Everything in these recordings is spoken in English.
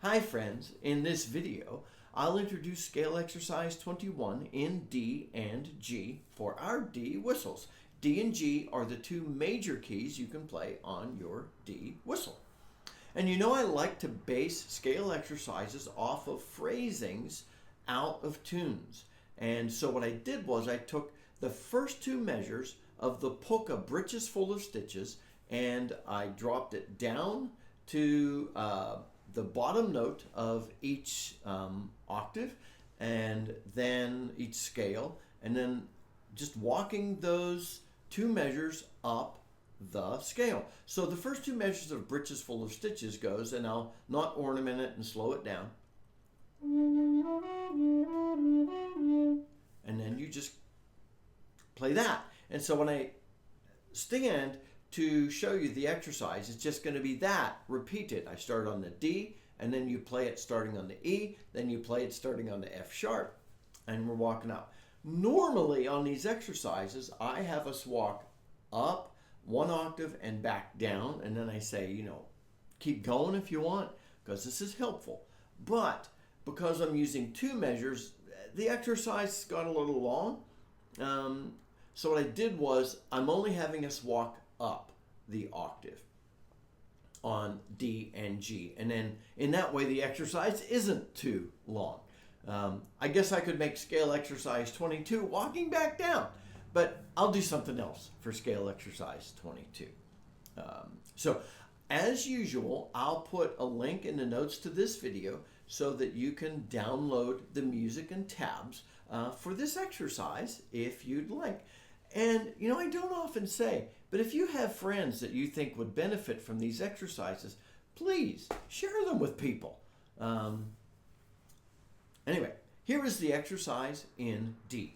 Hi friends, in this video I'll introduce scale exercise 21 in D and G for our D whistles. D and G are the two major keys you can play on your D whistle. And you know I like to base scale exercises off of phrasings out of tunes. And so what I did was I took the first two measures of the Polka Britches full of stitches and I dropped it down to the bottom note of each octave and then each scale, and then just walking those two measures up the scale. So the first two measures of Britches full of stitches goes, and I'll not ornament it and slow it down. And then you just play that. And so when I stand to show you the exercise, it's just going to be that repeated. I start on the D, and then you play it starting on the E, then you play it starting on the F sharp, and we're walking up. Normally on these exercises, I have us walk up one octave and back down, and then I say, keep going if you want, because this is helpful. But because I'm using two measures, the exercise got a little long. So what I did was I'm only having us walk up the octave on D and G, and then in that way the exercise isn't too long. I guess I could make scale exercise 22 walking back down, but I'll do something else for scale exercise 22. So as usual, I'll put a link in the notes to this video so that you can download the music and tabs for this exercise if you'd like. And I don't often say, but if you have friends that you think would benefit from these exercises, please share them with people. Anyway, here is the exercise in D.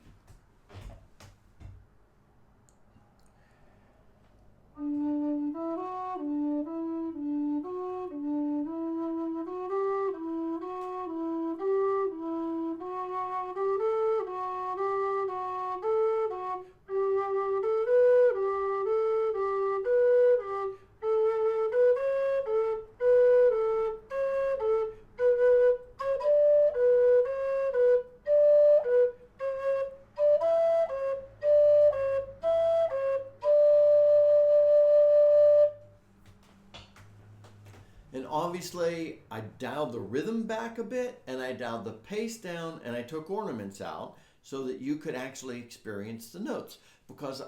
And obviously, I dialed the rhythm back a bit, and I dialed the pace down, and I took ornaments out so that you could actually experience the notes. Because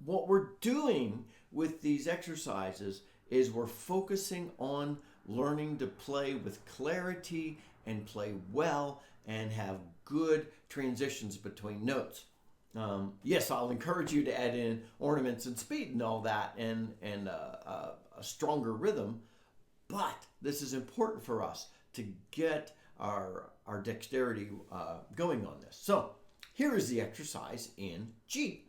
what we're doing with these exercises is we're focusing on learning to play with clarity and play well and have good transitions between notes. Yes, I'll encourage you to add in ornaments and speed and all that, and a stronger rhythm. But this is important for us to get our dexterity going on this. So here is the exercise in G.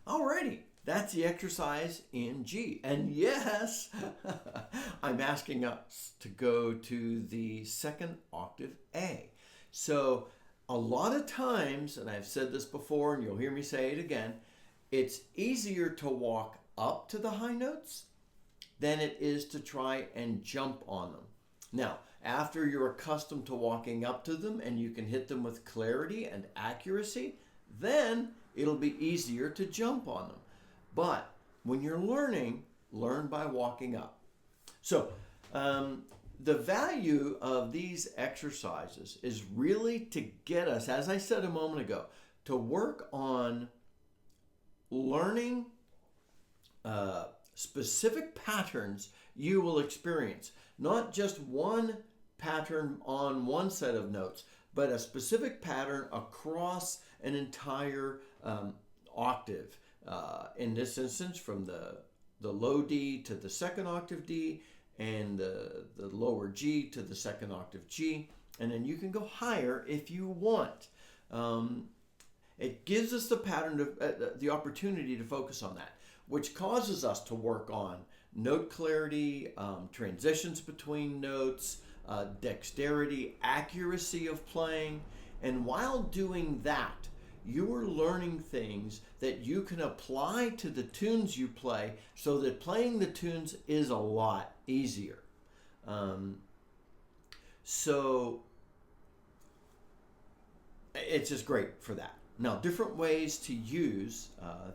Alrighty, that's the exercise in G. And yes, I'm asking us to go to the second octave A. So a lot of times, and I've said this before and you'll hear me say it again, it's easier to walk up to the high notes than it is to try and jump on them. Now, after you're accustomed to walking up to them and you can hit them with clarity and accuracy, then it'll be easier to jump on them. But when you're learning, learn by walking up. So the value of these exercises is really to get us, as I said a moment ago, to work on learning specific patterns you will experience. Not just one pattern on one set of notes, but a specific pattern across an entire octave. In this instance, from the low D to the second octave D, and the lower G to the second octave G, and then you can go higher if you want. It gives us the pattern of the opportunity to focus on that, which causes us to work on note clarity, transitions between notes, dexterity, accuracy of playing, and while doing that, you are learning things that you can apply to the tunes you play, so that playing the tunes is a lot easier. So it's just great for that. Now, different ways to use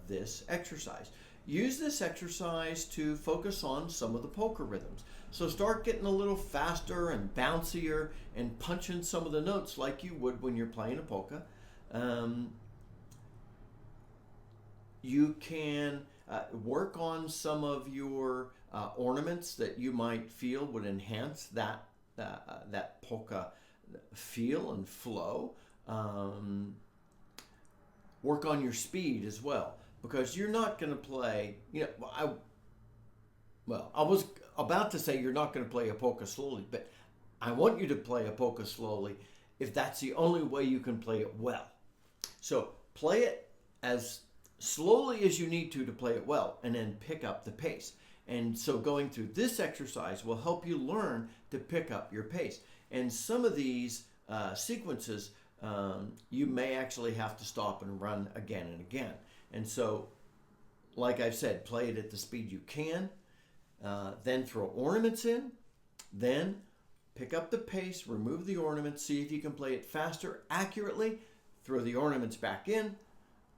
this exercise. Use this exercise to focus on some of the polka rhythms. So start getting a little faster and bouncier and punching some of the notes like you would when you're playing a polka. You can work on some of your ornaments that you might feel would enhance that polka feel and flow. Work on your speed as well, because you're not going to play, I was about to say you're not going to play a polka slowly, but I want you to play a polka slowly if that's the only way you can play it well. So play it as slowly as you need to play it well, and then pick up the pace. And so going through this exercise will help you learn to pick up your pace. And some of these sequences, you may actually have to stop and run again and again. And so, like I've said, play it at the speed you can, then throw ornaments in, then pick up the pace, remove the ornaments, see if you can play it faster, accurately, throw the ornaments back in,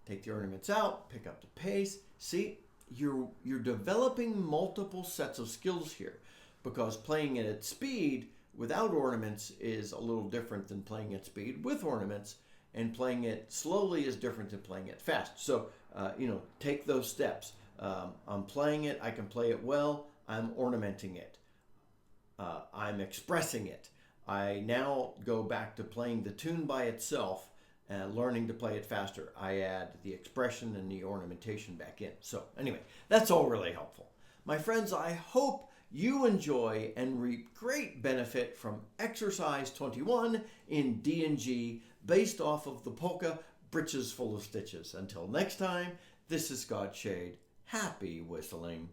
take the ornaments out, pick up the pace. See, you're developing multiple sets of skills here, because playing it at speed without ornaments is a little different than playing at speed with ornaments, and playing it slowly is different than playing it fast. So, take those steps. I'm playing it, I can play it well, I'm ornamenting it. I'm expressing it. I now go back to playing the tune by itself, learning to play it faster. I add the expression and the ornamentation back in. So anyway, that's all really helpful. My friends, I hope you enjoy and reap great benefit from exercise 21 in D and G, based off of the polka Britches Full of Stitches. Until next time, this is Scott Shade. Happy whistling.